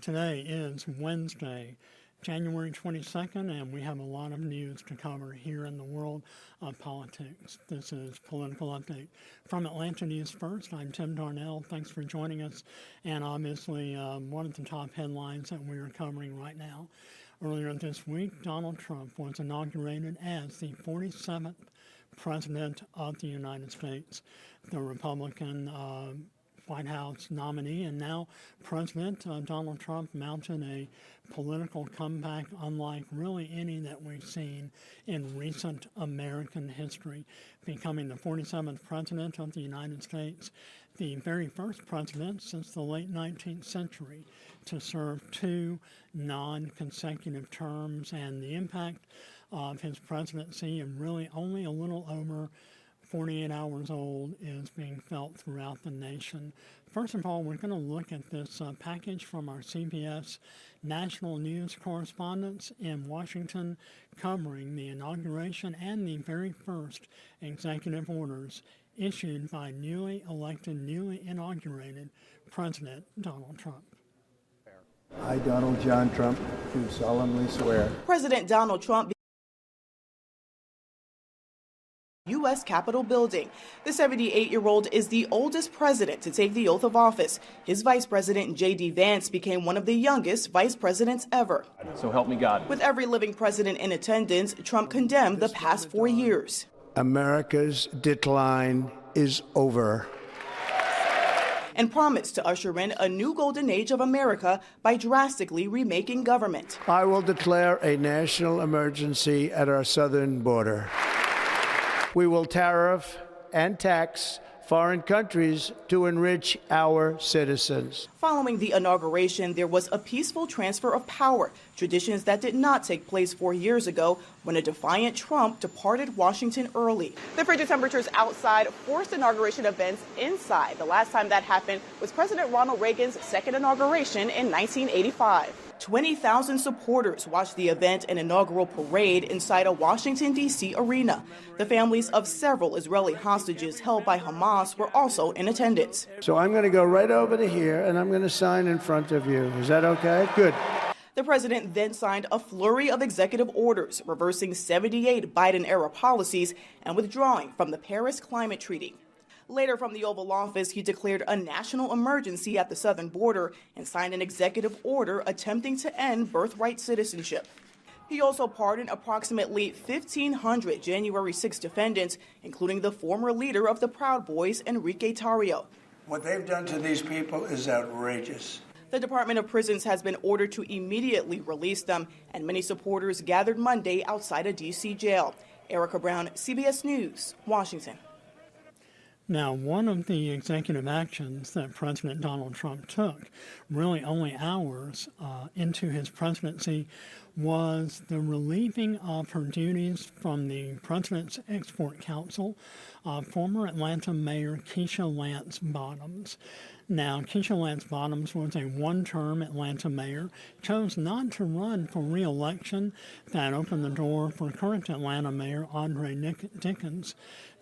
Today is Wednesday, January 22nd, and we have a lot of news to cover here in the world of politics. This is Political Update. From Atlanta News First, I'm Tim Darnell. Thanks for joining us. And obviously, one of the top headlines that we are covering right now. Earlier this week, Donald Trump was inaugurated as the 47th President of the United States. The Republican White House nominee and now President Donald Trump mounted a political comeback unlike really any that we've seen in recent American history, becoming the 47th President of the United States, the very first president since the late 19th century to serve two non-consecutive terms, and the impact of his presidency, and really only a little over 48 hours old, is being felt throughout the nation. First of all, we're going to look at this package from our CBS national news correspondents in Washington covering the inauguration and the very first executive orders issued by newly elected, newly inaugurated President Donald Trump. I, Donald John Trump, do solemnly swear. President Donald Trump U.S. Capitol building. The 78-year-old is the oldest president to take the oath of office. His vice president, J.D. Vance, became one of the youngest vice presidents ever. So help me God. With every living president in attendance, Trump condemned the past 4 years. America's decline is over. And promised to usher in a new golden age of America by drastically remaking government. I will declare a national emergency at our southern border. We will tariff and tax foreign countries to enrich our citizens. Following the inauguration, there was a peaceful transfer of power, traditions that did not take place 4 years ago when a defiant Trump departed Washington early. The frigid temperatures outside forced inauguration events inside. The last time that happened was President Ronald Reagan's second inauguration in 1985. 20,000 supporters watched the event and inaugural parade inside a Washington, D.C. arena. The families of several Israeli hostages held by Hamas were also in attendance. So I'm going to go right over to here, and I'm going to sign in front of you. Is that okay? Good. The president then signed a flurry of executive orders, reversing 78 Biden-era policies and withdrawing from the Paris Climate Treaty. Later, from the Oval Office, he declared a national emergency at the southern border and signed an executive order attempting to end birthright citizenship. He also pardoned approximately 1,500 January 6 defendants, including the former leader of the Proud Boys, Enrique Tarrio. What they've done to these people is outrageous. The Department of Prisons has been ordered to immediately release them, and many supporters gathered Monday outside a D.C. jail. Erica Brown, CBS News, Washington. Now, one of the executive actions that President Donald Trump took, really only hours into his presidency, was the relieving of her duties from the President's Export Council, former Atlanta Mayor Keisha Lance Bottoms. Now, Keisha Lance Bottoms was a one-term Atlanta mayor, chose not to run for re-election. That opened the door for current Atlanta Mayor Andre Dickens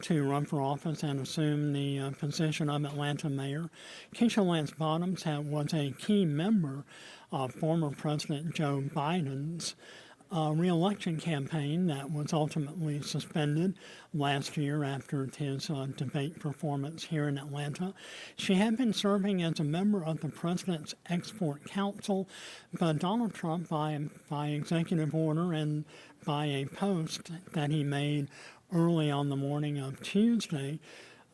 to run for office and assume the position of Atlanta mayor. Keisha Lance Bottoms was a key member of former President Joe Biden's re-election campaign that was ultimately suspended last year after his debate performance here in Atlanta. She had been serving as a member of the President's Export Council, but Donald Trump, by executive order and by a post that he made early on the morning of Tuesday,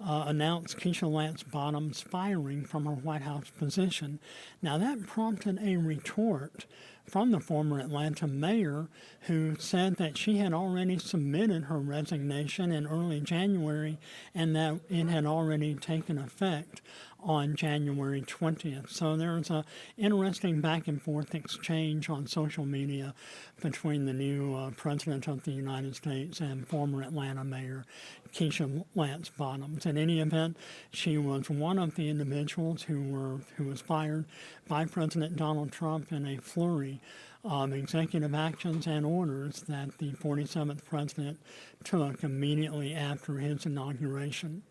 announced Keisha Lance Bottoms' firing from her White House position. Now, that prompted a retort from the former Atlanta mayor, who said that she had already submitted her resignation in early January and that it had already taken effect on January 20th. So there's an interesting back and forth exchange on social media between the new President of the United States and former Atlanta Mayor Keisha Lance Bottoms. In any event, she was one of the individuals who was fired by President Donald Trump in a flurry of executive actions and orders that the 47th president took immediately after his inauguration.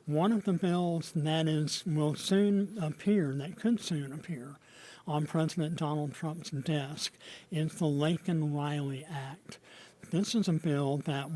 One of the bills that could soon appear on President Donald Trump's desk is the Laken Riley Act. This is a bill that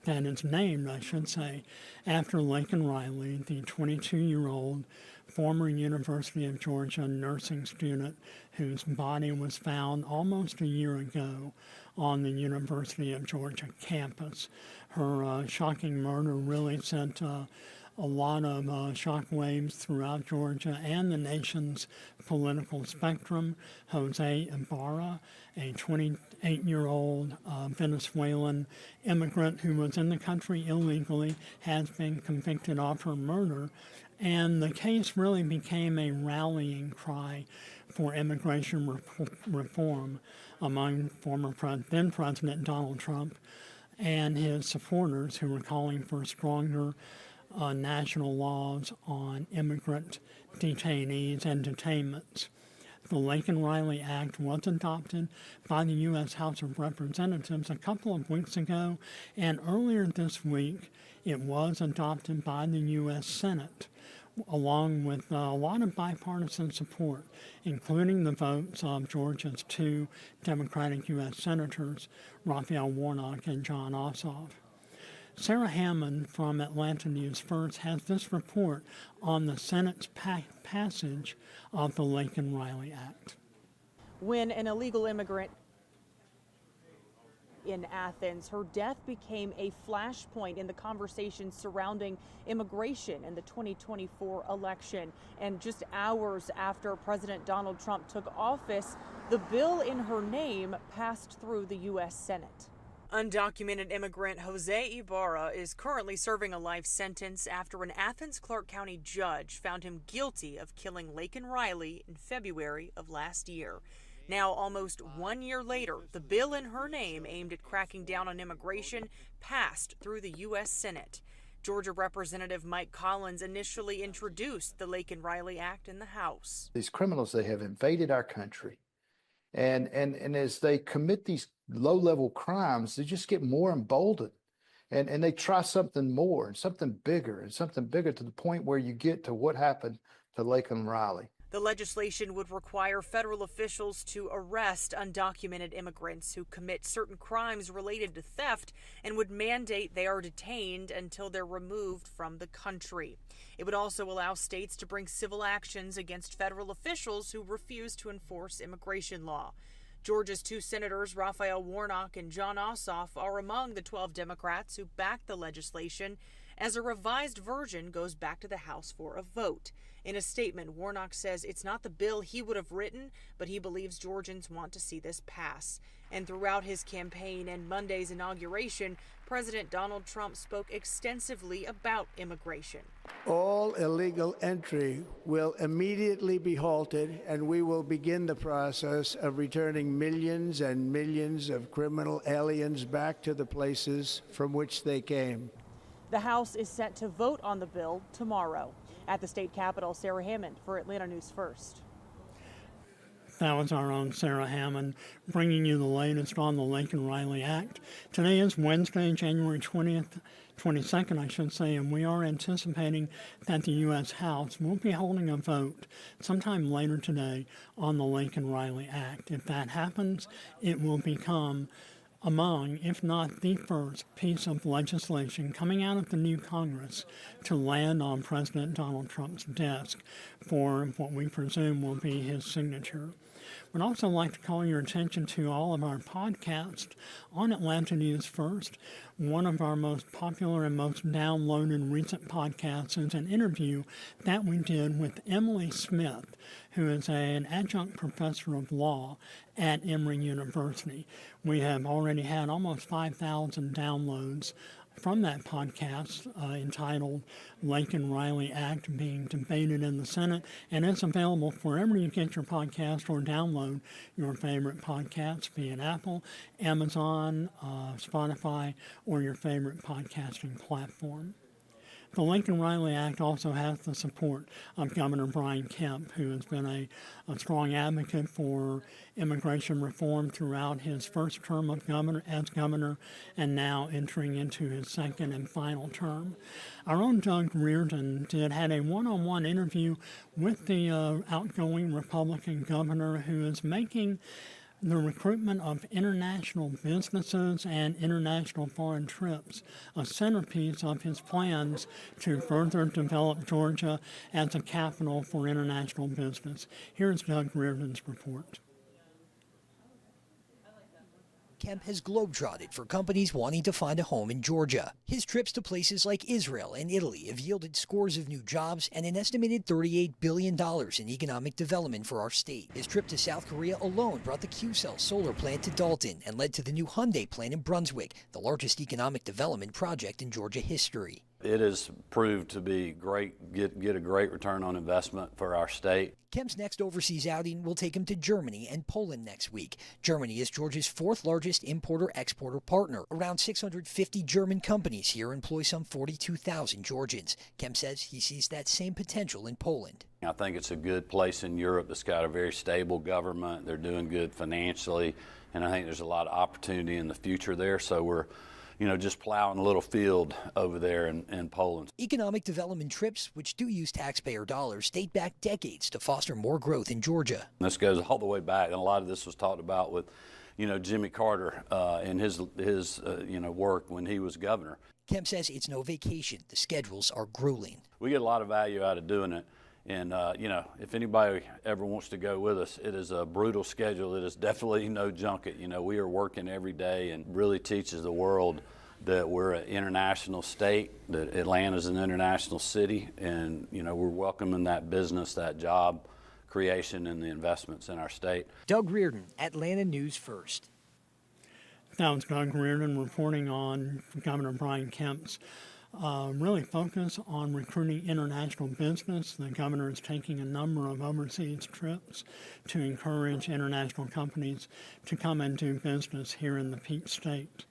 is named, I should say, after Laken Riley, the 22-year-old former University of Georgia nursing student whose body was found almost a year ago on the University of Georgia campus. Her shocking murder really sent a lot of shockwaves throughout Georgia and the nation's political spectrum. Jose Ibarra, a 28-year-old Venezuelan immigrant who was in the country illegally, has been convicted of her murder. And the case really became a rallying cry for immigration reform among then President Donald Trump and his supporters, who were calling for stronger national laws on immigrant detainees and detainments. The Laken Riley Act was adopted by the U.S. House of Representatives a couple of weeks ago, and earlier this week it was adopted by the U.S. Senate, along with a lot of bipartisan support, including the votes of Georgia's two Democratic U.S. Senators, Raphael Warnock and Jon Ossoff. Sarah Hammond from Atlanta News First has this report on the Senate's passage of the Laken Riley Act. When an illegal immigrant in Athens, her death became a flashpoint in the conversation surrounding immigration in the 2024 election. And just hours after President Donald Trump took office, the bill in her name passed through the U.S. Senate. Undocumented immigrant Jose Ibarra is currently serving a life sentence after an Athens Clark County judge found him guilty of killing Laken Riley in February of last year. Now, almost 1 year later, the bill in her name aimed at cracking down on immigration passed through the U.S. Senate. Georgia Representative Mike Collins initially introduced the Laken Riley Act in the House. These criminals, they have invaded our country. And as they commit these low-level crimes, they just get more emboldened. And they try something more and something bigger to the point where you get to what happened to Laken Riley. The legislation would require federal officials to arrest undocumented immigrants who commit certain crimes related to theft and would mandate they are detained until they're removed from the country. It would also allow states to bring civil actions against federal officials who refuse to enforce immigration law. Georgia's two senators, Raphael Warnock and Jon Ossoff, are among the 12 Democrats who backed the legislation as a revised version goes back to the House for a vote. In a statement, Warnock says it's not the bill he would have written, but he believes Georgians want to see this pass. And throughout his campaign and Monday's inauguration, President Donald Trump spoke extensively about immigration. All illegal entry will immediately be halted, and we will begin the process of returning millions and millions of criminal aliens back to the places from which they came. The House is set to vote on the bill tomorrow. At the state capitol, Sarah Hammond for Atlanta News First. That was our own Sarah Hammond bringing you the latest on the Laken Riley Act. Today is Wednesday, January 22nd, I should say, and we are anticipating that the U.S. House will be holding a vote sometime later today on the Laken Riley Act. If that happens, it will become among, if not the first piece of legislation coming out of the new Congress to land on President Donald Trump's desk for what we presume will be his signature. We'd also like to call your attention to all of our podcasts on Atlanta News First. One of our most popular and most downloaded recent podcasts is an interview that we did with Emily Smith, who is an adjunct professor of law at Emory University. We have already had almost 5,000 downloads from that podcast entitled Laken Riley Act being debated in the Senate, and it's available wherever you get your podcast or download your favorite podcasts, be it Apple, Amazon, Spotify, or your favorite podcasting platform. The Laken Riley Act also has the support of Governor Brian Kemp, who has been a strong advocate for immigration reform throughout his first term of as governor and now entering into his second and final term. Our own Doug Reardon had a one-on-one interview with the outgoing Republican governor, who is making the recruitment of international businesses and international foreign trips a centerpiece of his plans to further develop Georgia as a capital for international business. Here's Doug Reardon's report. Kemp has globetrotted for companies wanting to find a home in Georgia. His trips to places like Israel and Italy have yielded scores of new jobs and an estimated $38 billion in economic development for our state. His trip to South Korea alone brought the Q-Cell solar plant to Dalton and led to the new Hyundai plant in Brunswick, the largest economic development project in Georgia history. It has proved to be great, get a great return on investment for our state. Kemp's next overseas outing will take him to Germany and Poland next week. Germany is Georgia's fourth largest importer-exporter partner. Around 650 German companies here employ some 42,000 Georgians. Kemp says he sees that same potential in Poland. I think it's a good place in Europe that's got a very stable government. They're doing good financially, and I think there's a lot of opportunity in the future there. So we're just plowing a little field over there in Poland. Economic development trips, which do use taxpayer dollars, date back decades to foster more growth in Georgia. This goes all the way back, and a lot of this was talked about with, Jimmy Carter and his work when he was governor. Kemp says it's no vacation. The schedules are grueling. We get a lot of value out of doing it. And, if anybody ever wants to go with us, it is a brutal schedule. It is definitely no junket. We are working every day, and really teaches the world that we're an international state, that Atlanta's an international city, and, we're welcoming that business, that job creation, and the investments in our state. Doug Reardon, Atlanta News First. That was Doug Reardon reporting on Governor Brian Kemp's really focus on recruiting international business. The governor is taking a number of overseas trips to encourage international companies to come and do business here in the Peach State.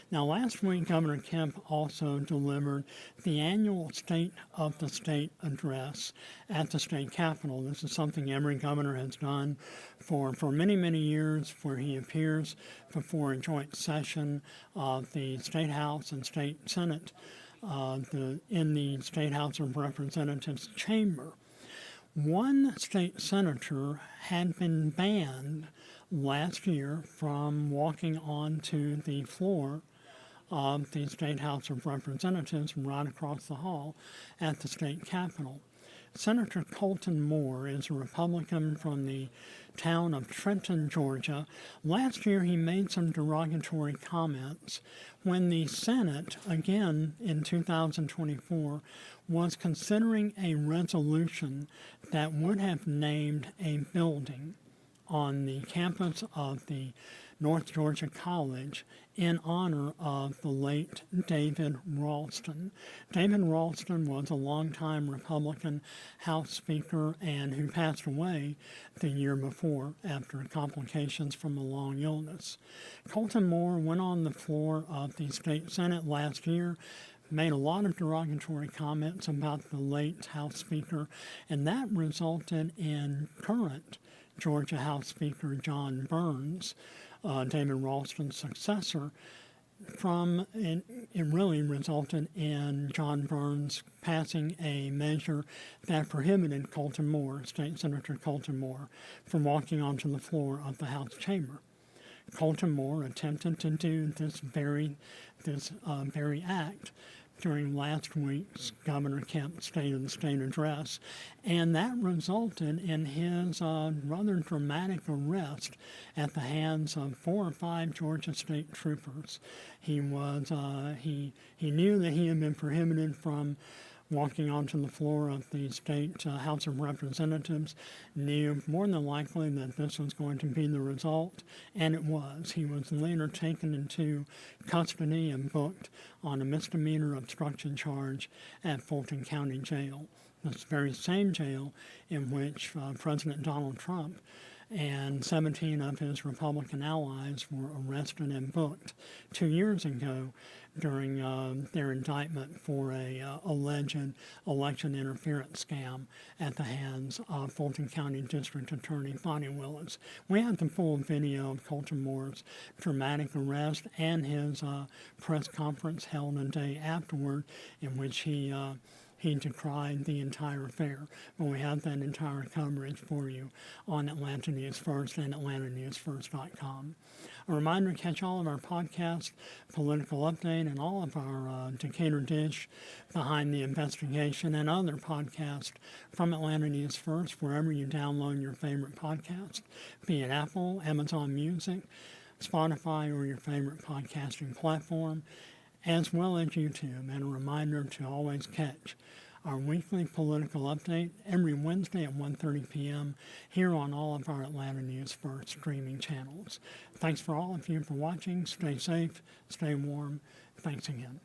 Now, last week, Governor Kemp also delivered the annual State of the State address at the state capitol. This is something every governor has done for many, many years, where he appears before a joint session of the State House and State Senate in the State House of Representatives chamber. One state senator had been banned last year from walking onto the floor of the State House of Representatives right across the hall at the state capitol. Senator Colton Moore is a Republican from the town of Trenton, Georgia. Last year, he made some derogatory comments when the Senate, again in 2024, was considering a resolution that would have named a building on the campus of the North Georgia College in honor of the late David Ralston. David Ralston was a longtime Republican House Speaker and who passed away the year before after complications from a long illness. Colton Moore went on the floor of the state Senate last year, made a lot of derogatory comments about the late House Speaker, and that resulted in current Georgia House Speaker John Burns, David Ralston's successor, it really resulted in John Burns passing a measure that prohibited Colton Moore, State Senator Colton Moore, from walking onto the floor of the House chamber. Colton Moore attempted to do this very act during last week's Governor Kemp's State of the State address, and that resulted in his rather dramatic arrest at the hands of 4 or 5 Georgia State troopers. He knew that he had been prohibited from walking onto the floor of the state House of Representatives, knew more than likely that this was going to be the result, and it was. He was later taken into custody and booked on a misdemeanor obstruction charge at Fulton County Jail, this very same jail in which President Donald Trump and 17 of his Republican allies were arrested and booked 2 years ago during their indictment for a alleged election interference scam at the hands of Fulton County District Attorney Bonnie Willis. We have the full video of Colton Moore's dramatic arrest and his press conference held a day afterward, in which he decried the entire affair. But we have that entire coverage for you on Atlanta News First and AtlantaNewsFirst.com. A reminder to catch all of our podcasts, Political Update, and all of our Decatur Dish, Behind the Investigation, and other podcasts from Atlanta News First, wherever you download your favorite podcast, be it Apple, Amazon Music, Spotify, or your favorite podcasting platform, as well as YouTube. And a reminder to always catch our weekly political update every Wednesday at 1:30 p.m. here on all of our Atlanta News First streaming channels. Thanks for all of you for watching. Stay safe, stay warm. Thanks again.